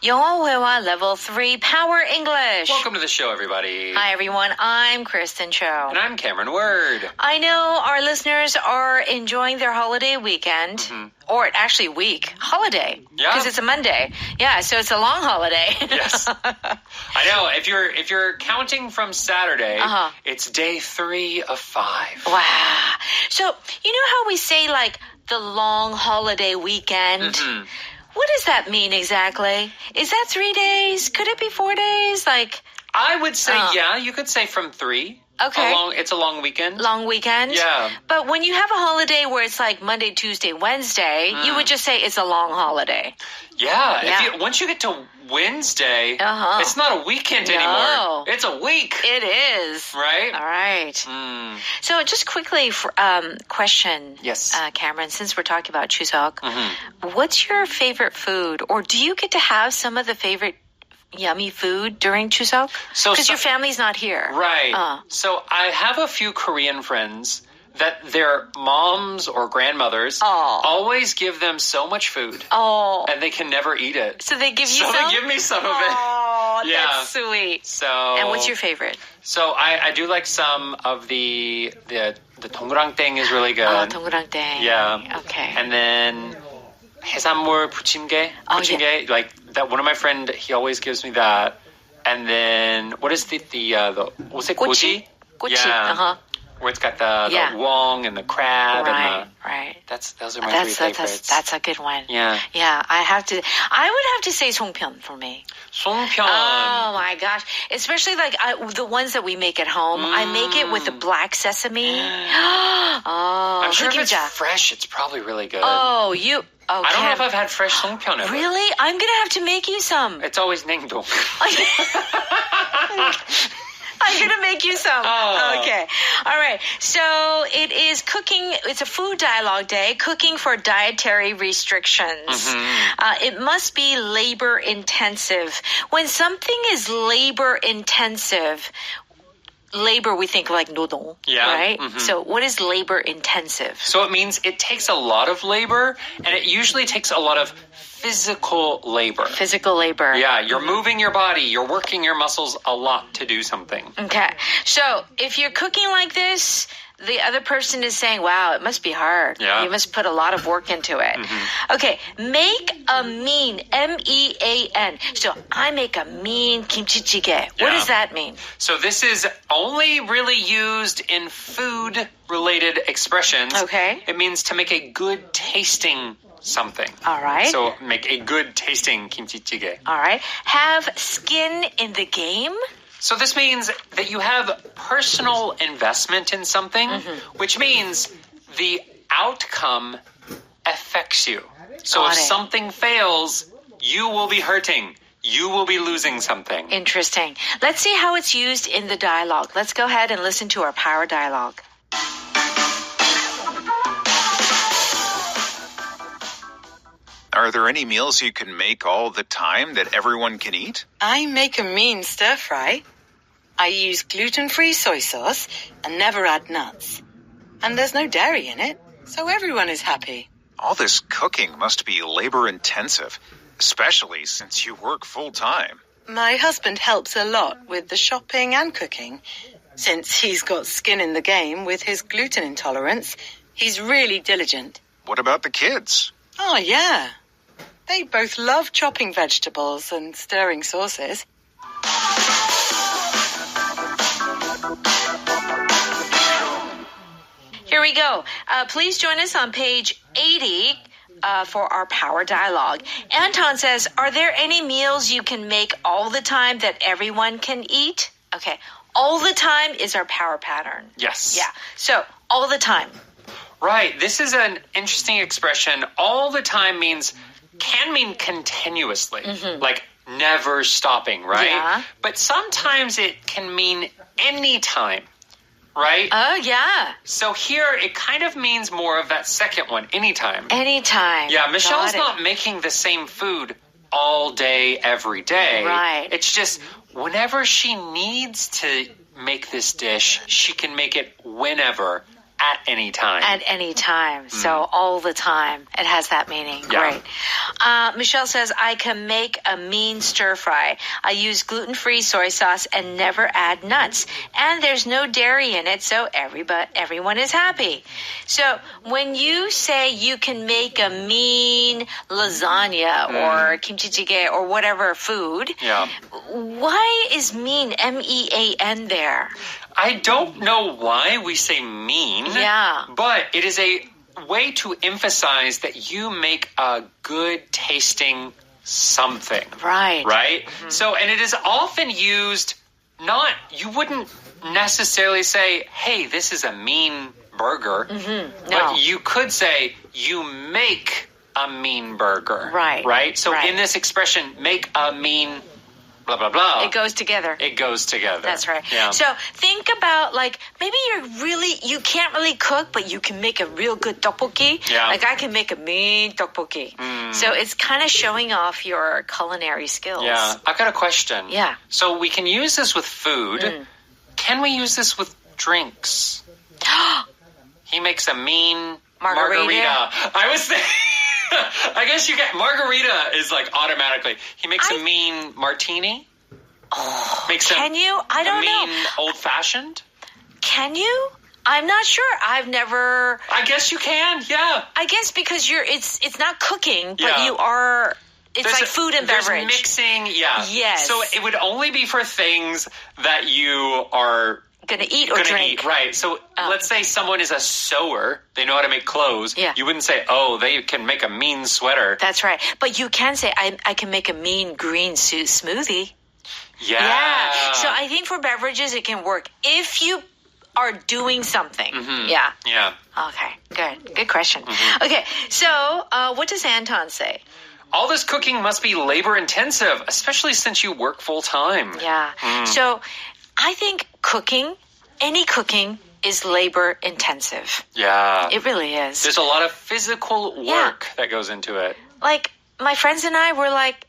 영어회화 Level 3 Power English. Welcome to the show, everybody. Hi, everyone. I'm Kristen Cho. And I'm Cameron Word. I know our listeners are enjoying their holiday weekend. Or actually holiday. Yeah. Because it's a Monday. Yeah, so it's a long holiday. Yes. I know. If you're counting from Saturday, it's day 3 of 5. Wow. So, you know how we say, like, the long holiday weekend? What does that mean exactly? Is that 3 days? Could it be 4 days? Like, I would say, yeah, you could say from 3. Okay. It's a long weekend. Long weekend? Yeah. But when you have a holiday where it's like Monday, Tuesday, Wednesday, you would just say it's a long holiday. Yeah. Once you get to Wednesday, it's not a weekend anymore. It's a week. It is. Right? All right. So just quickly, question, yes. Cameron, since we're talking about Chuseok, what's your favorite food? Or do you get to have some of the favorite yummy food during Chuseok? Because your family's not here. Right. So I have a few Korean friends that their moms or grandmothers always give them so much food. And they can never eat it. So they give you some? So they give me some of it. Oh, yeah. That's sweet. So. And what's your favorite? So I do like some of the 동그랑땡 is really good. Oh, 동그랑땡. Yeah. Okay. And then 해산물 부침개. Yeah. Like that. One of my friend, he always gives me that. And then what is the 오색고지? 꼬치. Yeah. Where it's got the wong and the crab and those are my 3 favorites. That's a good one. Yeah. Yeah, I would have to say 송편 for me. 송편. Oh my gosh. Especially like the ones that we make at home. I make it with the black sesame. I'm sure if it's fresh, it's probably really good. Oh, I don't know if I've had fresh 송편 ever. Really? I'm going to have to make you some. It's always 냉동. I'm going to make you some. Oh. Okay. All right. So it is cooking. It's a food dialogue day, cooking for dietary restrictions. It must be labor intensive. When something is labor intensive, labor, we think like 노동, right? So what is labor intensive? So it means it takes a lot of labor, and it usually takes a lot of physical labor. Physical labor. Yeah, you're moving your body, you're working your muscles a lot to do something. Okay. So if you're cooking like this, the other person is saying, wow, it must be hard. Yeah. You must put a lot of work into it. Okay. Make a mean, M-E-A-N. So I make a mean kimchi-jjigae. What does that mean? So this is only really used in food-related expressions. Okay. It means to make a good tasting something. All right. So make a good tasting kimchi-jjigae. All right. Have skin in the game? So this means that you have personal investment in something, which means the outcome affects you. So if something fails, you will be hurting. You will be losing something. Interesting. Let's see how it's used in the dialogue. Let's go ahead and listen to our power dialogue. Are there any meals you can make all the time that everyone can eat? I make a mean stir fry. I use gluten-free soy sauce and never add nuts. And there's no dairy in it, so everyone is happy. All this cooking must be labor-intensive, especially since you work full-time. My husband helps a lot with the shopping and cooking. Since he's got skin in the game with his gluten intolerance, he's really diligent. What about the kids? Oh, yeah. They both love chopping vegetables and stirring sauces. Here we go. Please join us on page 80 for our power dialogue. Anton says, are there any meals you can make all the time that everyone can eat? Okay. All the time is our power pattern. Yes. Yeah. So, all the time. Right. This is an interesting expression. All the time can mean continuously. Like never stopping, right? Yeah. But sometimes it can mean anytime. Right? Oh, yeah. So here, it kind of means more of that second one, anytime. Anytime. Yeah, Michelle's not making the same food all day, every day. Right. It's just whenever she needs to make this dish, she can make it whenever, at any time. At any time. So all the time. It has that meaning. Yeah. Great. Michelle says, I can make a mean stir fry. I use gluten-free soy sauce and never add nuts. And there's no dairy in it, so everyone is happy. So when you say you can make a mean lasagna or kimchi jjigae or whatever food, why is mean, M-E-A-N there? I don't know why we say mean, but it is a way to emphasize that you make a good tasting something. Right. Right? So, and it is often used you wouldn't necessarily say, hey, this is a mean burger. No. But you could say, you make a mean burger. Right. Right? So Right. in this expression, make a mean blah, blah, blah. It goes together. It goes together. That's right. Yeah. So think about maybe you can't really cook, but you can make a real good tteokbokki. Yeah. Like I can make a mean tteokbokki. So it's kind of showing off your culinary skills. Yeah. I've got a question. Yeah. So we can use this with food. Can we use this with drinks? He makes a mean margarita. I was thinking... I guess you get margarita is like automatically. He makes a mean martini. Can you? I don't know. Mean old fashioned. Can you? I'm not sure. I've never. I guess you can. Yeah. I guess because it's not cooking, but Yeah. you are. It's There's like food and there's beverage. mixing. Yeah. Yes. So it would only be for things that you are Gonna eat or gonna drink. eat, right? So let's say someone is a sewer; they know how to make clothes. Yeah. You wouldn't say, "Oh, they can make a mean sweater." That's right. But you can say, I can make a mean green smoothie. Yeah. So I think for beverages, it can work if you are doing something. Yeah. Yeah. Okay. Good. Good question. Okay. So what does Anton say? All this cooking must be labor intensive, especially since you work full time. Yeah. So I think any cooking is labor intensive. Yeah. It really is. There's a lot of physical work that goes into it. Like my friends and I were like,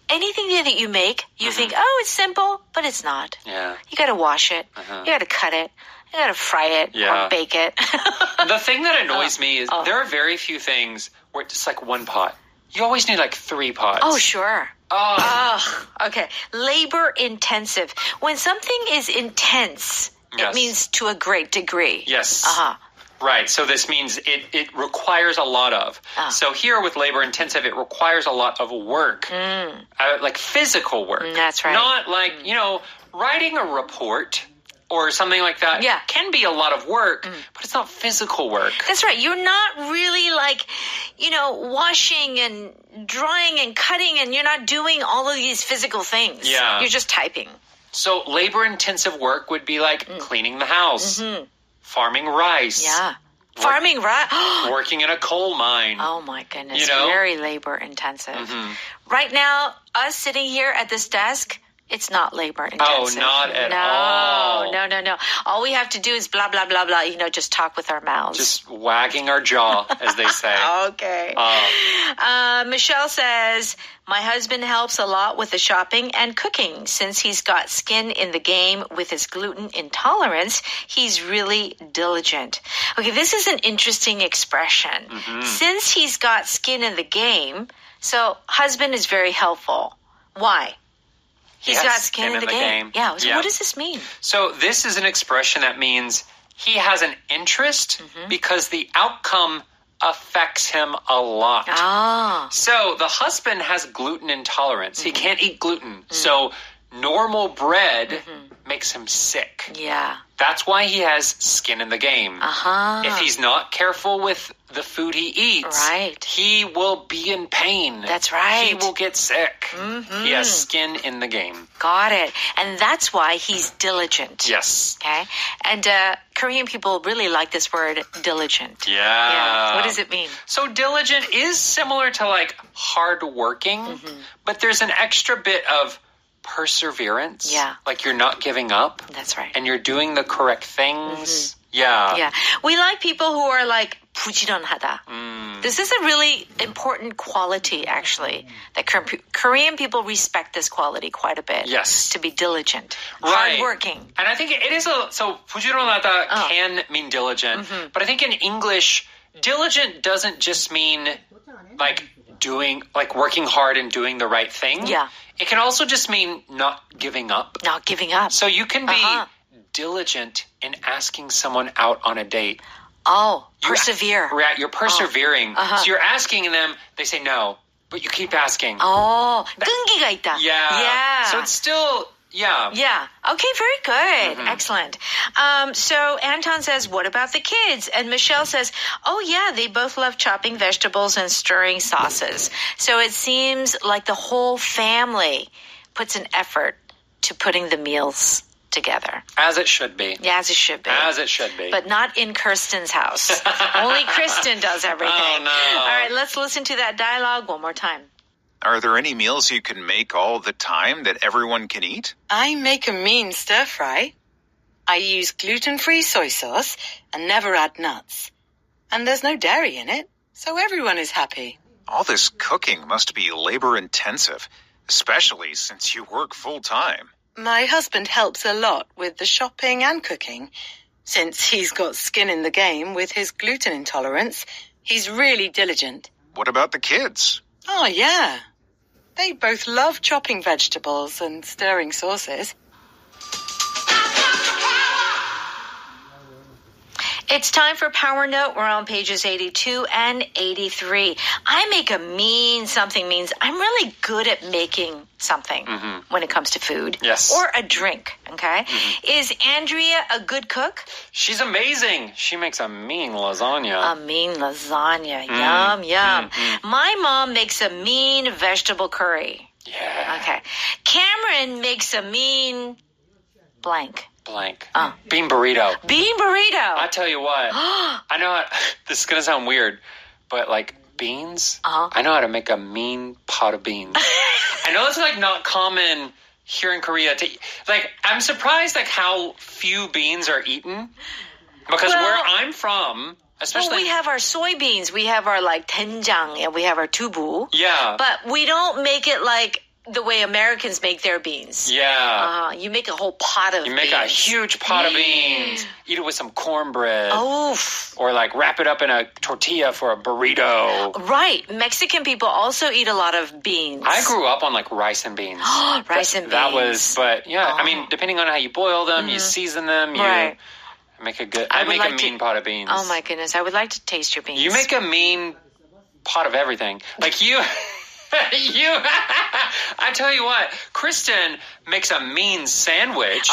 anything that you make, you think, oh, it's simple, but it's not. Yeah. You got to wash it. You got to cut it. You got to fry it Yeah. or bake it. The thing that annoys me is there are very few things where it's just like one pot. You always need like 3 pots. Oh, sure. Oh. Okay. Labor intensive. When something is intense, Yes. it means to a great degree. Yes. Uh-huh. Right. So this means it requires a lot of. So here with labor intensive, it requires a lot of work, like physical work. That's right. Not like, writing a report or something like that can be a lot of work, but it's not physical work. That's right. You're not really like, washing and drying and cutting, and you're not doing all of these physical things. Yeah. You're just typing. So labor-intensive work would be like cleaning the house, farming rice. Yeah. Farming, right? Working in a coal mine. Oh, my goodness. Very labor intensive. Right now, us sitting here at this desk, it's not labor intensive. Oh, not at all. No. All we have to do is blah, blah, blah, blah, just talk with our mouths. Just wagging our jaw, as they say. Okay. Michelle says, my husband helps a lot with the shopping and cooking. Since he's got skin in the game with his gluten intolerance, he's really diligent. Okay, this is an interesting expression. Since he's got skin in the game, so husband is very helpful. Why? He's got skin in the game. Yeah. So what does this mean? So this is an expression that means he has an interest because the outcome affects him a lot. So the husband has gluten intolerance. He can't eat gluten. So normal bread makes him sick. Yeah. That's why he has skin in the game. If he's not careful with the food he eats, he will be in pain. That's right. He will get sick. He has skin in the game. Got it. And that's why he's diligent. Yes. Okay. And Korean people really like this word diligent. Yeah. What does it mean? So diligent is similar to like hardworking, but there's an extra bit of perseverance. Yeah. Like you're not giving up. That's right. And you're doing the correct things. Yeah. Yeah. We like people who are like 부지런하다. This is a really important quality, actually, that Korean people respect this quality quite a bit. Yes. To be diligent, Right. hardworking. And I think it is so 부지런하다 can mean diligent, but I think in English, diligent doesn't just mean like working hard and doing the right thing. Yeah. It can also just mean not giving up. Not giving up. So you can be diligent in asking someone out on a date. Oh, persevere. You're persevering. So you're asking them, they say no, but you keep asking. Oh, 끈기가 있다. Yeah. So it's still, yeah. Yeah. Okay, very good. Excellent. So Anton says, what about the kids? And Michelle says, oh yeah, they both love chopping vegetables and stirring sauces. So it seems like the whole family puts an effort to putting the meals together. As it should be. Yeah, as it should be. As it should be. But not in Kirsten's house. Only Kristen does everything. Oh, no. All right, let's listen to that dialogue one more time. Are there any meals you can make all the time that everyone can eat? I make a mean stir fry. I use gluten-free soy sauce and never add nuts. And there's no dairy in it, so everyone is happy. All this cooking must be labor-intensive, especially since you work full-time. My husband helps a lot with the shopping and cooking. Since he's got skin in the game with his gluten intolerance, he's really diligent. What about the kids? Oh, yeah. They both love chopping vegetables and stirring sauces. It's time for Power Note. We're on pages 82 and 83. I make a mean something means I'm really good at making something when it comes to food. Yes. Or a drink, okay? Is Andrea a good cook? She's amazing. She makes a mean lasagna. A mean lasagna. Yum, yum. My mom makes a mean vegetable curry. Yeah. Okay. Cameron makes a mean blank. Blank. Bean burrito. Bean burrito. I tell you what. I know this is going to sound weird, but like beans, I know how to make a mean pot of beans. I know it's like not common here in Korea to like I'm surprised like how few beans are eaten because where I'm from, especially we have our soybeans, we have our like doenjang, and we have our tubu. Yeah. But we don't make it like the way Americans make their beans. Yeah. You make a whole pot of beans. You make a huge pot of beans. Eat it with some cornbread. Oof. Or like wrap it up in a tortilla for a burrito. Right. Mexican people also eat a lot of beans. I grew up on like rice and beans. Rice and beans. That was, but yeah, I mean, depending on how you boil them, you season them, you make a good, I make a mean pot of beans. Oh my goodness. I would like to taste your beans. You make a mean pot of everything. Like you... I tell you what, Kristen makes a mean sandwich.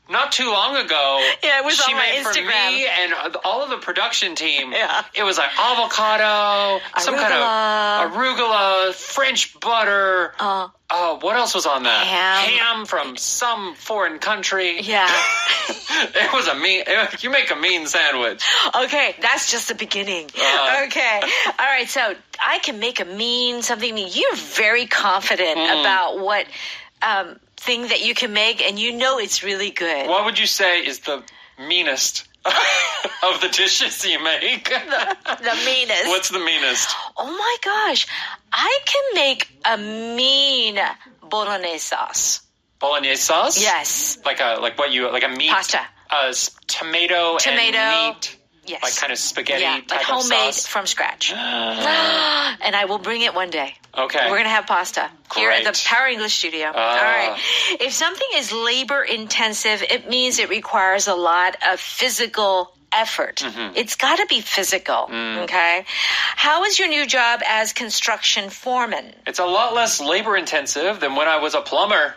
Not too long ago, it was she on my made Instagram. for me and all of the production team. Yeah. It was like avocado, some kind of arugula, French butter. What else was on that? Ham from some foreign country. Yeah. It was you make a mean sandwich. Okay, that's just the beginning. Okay. All right, so I can make a mean something mean. You're very confident about what thing that you can make, and you know it's really good. What would you say is the meanest of the dishes you make? The meanest. What's the meanest? Oh my gosh. I can make a mean bolognese sauce. Bolognese sauce? Yes. Like a meat Pasta. Tomato and meat. Yes. Like kind of spaghetti type like homemade of sauce. from scratch. And I will bring it one day. Okay. We're going to have pasta here at the Power English studio. All right. If something is labor intensive, it means it requires a lot of physical effort. It's got to be physical. Okay. How is your new job as construction foreman? It's a lot less labor intensive than when I was a plumber.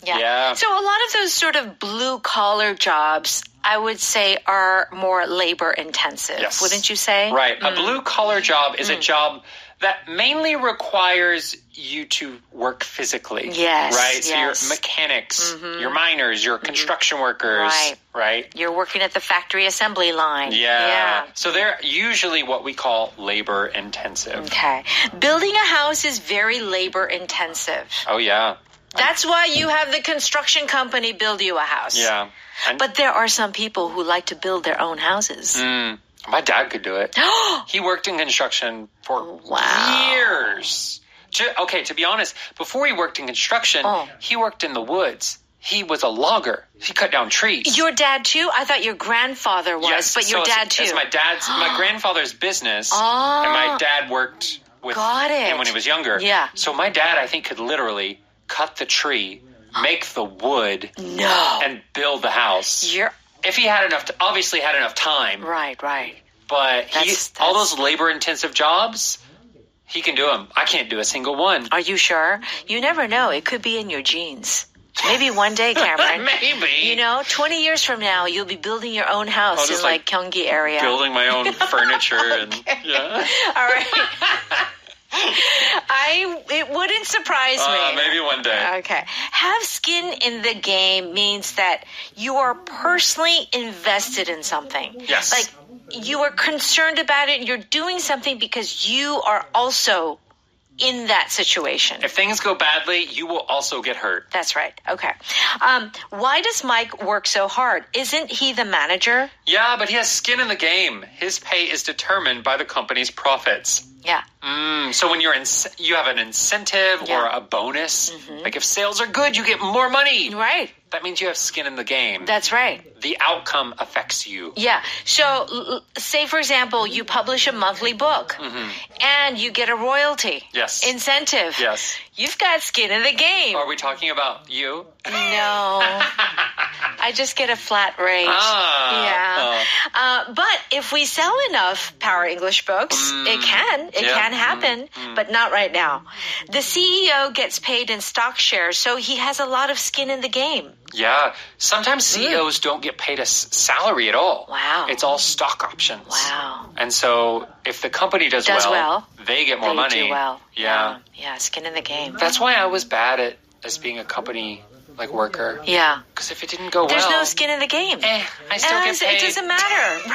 Yeah. So a lot of those sort of blue collar jobs, I would say, are more labor intensive. Yes. Wouldn't you say? Right. A blue collar job is a job that mainly requires you to work physically. Yes. Right? So your mechanics, your miners, your construction workers. Right. You're working at the factory assembly line. Yeah. So they're usually what we call labor intensive. Okay. Building a house is very labor intensive. Oh, yeah. That's why you have the construction company build you a house. Yeah. But there are some people who like to build their own houses. My dad could do it. He worked in construction for years. Okay, to be honest, before he worked in construction, he worked in the woods. He was a logger. He cut down trees. Your dad too? I thought your grandfather was, yes, but your dad too. It's my grandfather's business, and my dad worked with him when he was younger. Yeah. So my dad, I think, could literally cut the tree, make the wood, and build the house. If he had obviously had enough time. Right. But all those labor-intensive jobs, he can do them. I can't do a single one. Are you sure? You never know. It could be in your genes. Maybe one day, Cameron. Maybe. 20 years from now, you'll be building your own house in Gyeonggi area. Building my own furniture and yeah. All right. It wouldn't surprise me. Maybe one day. Okay. Have skin in the game means that you are personally invested in something. Yes. Like you are concerned about it and you're doing something because you are also in that situation. If things go badly, you will also get hurt. That's right. Okay. Why does Mike work so hard? Isn't he the manager? Yeah, but he has skin in the game. His pay is determined by the company's profits. Yeah. So when you have an incentive or a bonus, like if sales are good, you get more money. Right. That means you have skin in the game. That's right. The outcome affects you. Yeah. So say, for example, you publish a monthly book and you get a royalty. Yes. Incentive. Yes. You've got skin in the game. Are we talking about you? No. I just get a flat rate. Yeah. But if we sell enough Power English books, it can happen, but not right now. The CEO gets paid in stock shares, so he has a lot of skin in the game. Yeah. Sometimes CEOs don't get paid a salary at all. Wow. It's all stock options. Wow. And so if the company does well, they get more money. They do well. Yeah. Yeah, skin in the game. That's why I was bad as being a company worker. Yeah. Because if it didn't go There's no skin in the game. I still get paid. It doesn't matter.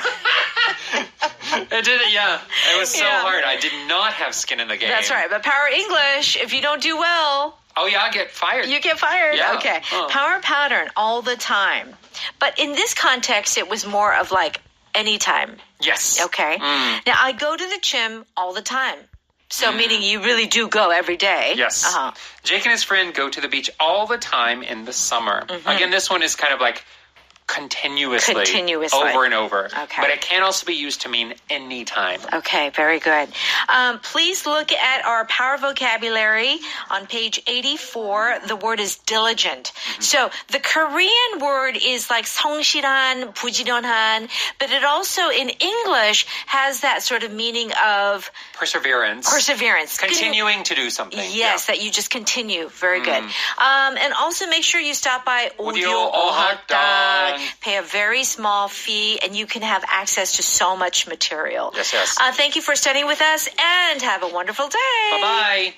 It didn't, yeah. It was so hard. I did not have skin in the game. That's right. But Power English, if you don't do well... Oh, yeah, I get fired. You get fired? Yeah. Okay. Power pattern all the time. But in this context, it was more of anytime. Yes. Okay. Now, I go to the gym all the time. So meaning you really do go every day. Yes. Jake and his friend go to the beach all the time in the summer. Again, this one is kind of continuously. Over and over. Okay. But it can also be used to mean anytime. Okay, very good. Please look at our power vocabulary on page 84. The word is diligent. So the Korean word is 성실한, 부지런한, but it also in English has that sort of meaning of perseverance. Continuing to do something. Yes, that you just continue. Very good. And also make sure you stop by Audio Ohakdang. Pay a very small fee, and you can have access to so much material. Yes. Thank you for studying with us, and have a wonderful day. Bye-bye.